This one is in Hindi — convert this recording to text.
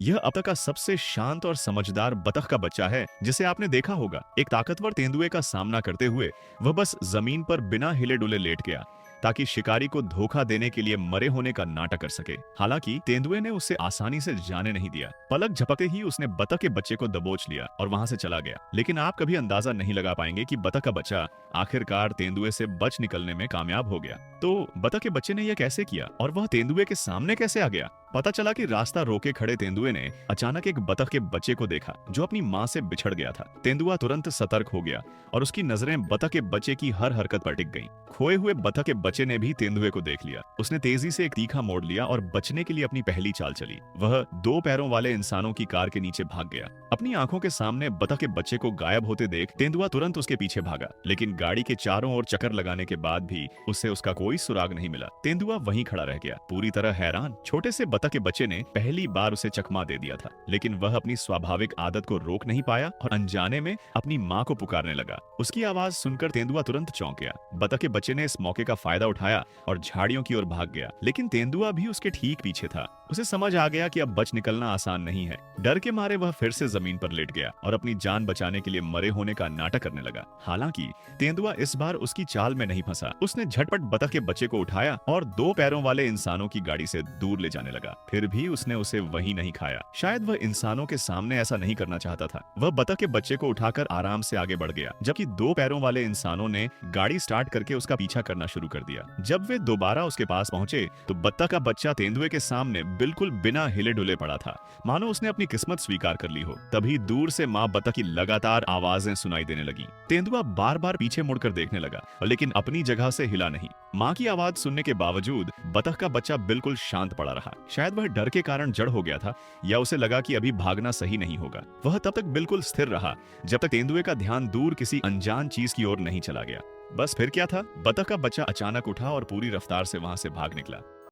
यह अब तक का सबसे शांत और समझदार बतख का बच्चा है जिसे आपने देखा होगा। एक ताकतवर तेंदुए का सामना करते हुए वह बस जमीन पर बिना हिले डुले लेट गया ताकि शिकारी को धोखा देने के लिए मरे होने का नाटक कर सके। हालांकि तेंदुए ने उसे आसानी से जाने नहीं दिया। पलक झपकते ही उसने बतख के बच्चे को दबोच लिया और वहां से चला गया। लेकिन आप कभी अंदाजा नहीं लगा पाएंगे कि बतख का बच्चा आखिरकार तेंदुए से बच निकलने में कामयाब हो गया। तो बतख के बच्चे ने यह कैसे किया और वह तेंदुए के सामने कैसे आ गया? पता चला कि रास्ता रोके खड़े तेंदुए ने अचानक एक बतख के बच्चे को देखा जो अपनी मां से बिछड़ गया था। तेंदुआ तुरंत सतर्क हो गया और उसकी नजरें बतख के बच्चे की हर हरकत पर टिक गईं। खोए हुए बतख के बच्चे ने भी तेंदुए को देख लिया। उसने तेजी से एक तीखा मोड़ लिया और बचने के लिए अपनी पहली चाल चली। वह दो पैरों वाले इंसानों की कार के नीचे भाग गया। अपनी आंखों के सामने बतख के बच्चे को गायब होते देख तेंदुआ तुरंत उसके पीछे भागा, लेकिन गाड़ी के चारों ओर चक्कर लगाने के बाद भी उसे उसका कोई सुराग नहीं मिला। तेंदुआ वहीं खड़ा रह गया, पूरी तरह हैरान। छोटे से बतख के बच्चे ने पहली बार उसे चकमा दे दिया था, लेकिन वह अपनी स्वाभाविक आदत को रोक नहीं पाया और अनजाने में अपनी मां को पुकारने लगा। उसकी आवाज सुनकर तेंदुआ तुरंत चौंक गया। बतख के बच्चे ने इस मौके का फायदा उठाया और झाड़ियों की ओर भाग गया, लेकिन तेंदुआ भी उसके ठीक पीछे था। उसे समझ आ गया कि अब बच निकलना आसान नहीं है। डर के मारे वह फिर से जमीन पर लेट गया और अपनी जान बचाने के लिए मरे होने का नाटक करने लगा। हालांकि तेंदुआ इस बार उसकी चाल में नहीं फंसा। उसने झटपट बतख के बच्चे को उठाया और दो पैरों वाले इंसानों की गाड़ी से दूर ले जाने लगा। फिर भी उसने उसे वहीं नहीं खाया। शायद वह इंसानों के सामने ऐसा नहीं करना चाहता था। वह बतख के बच्चे को उठाकर आराम से आगे बढ़ गया, जबकि दो पैरों वाले इंसानों ने गाड़ी स्टार्ट करके उसका पीछा करना शुरू कर दिया। जब वे दोबारा उसके पास पहुंचे तो बतख का बच्चा तेंदुए के सामने बिल्कुल बिना हिले डुले पड़ा था, मानो उसने अपनी किस्मत स्वीकार कर ली हो। तभी दूर से माँ बतख की लगातार आवाजें सुनाई देने लगी। तेंदुआ बार बार पीछे मुड़कर देखने लगा, लेकिन अपनी जगह से हिला नहीं। माँ की आवाज सुनने के बावजूद बतख का बच्चा बिल्कुल शांत पड़ा रहा। शायद वह डर के कारण जड़ हो गया था, या उसे लगा कि अभी भागना सही नहीं होगा। वह तब तक बिल्कुल स्थिर रहा जब तक तेंदुए का ध्यान दूर किसी अनजान चीज की ओर नहीं चला गया। बस फिर क्या था, बतख का बच्चा अचानक उठा और पूरी रफ्तार से वहां से भाग निकला।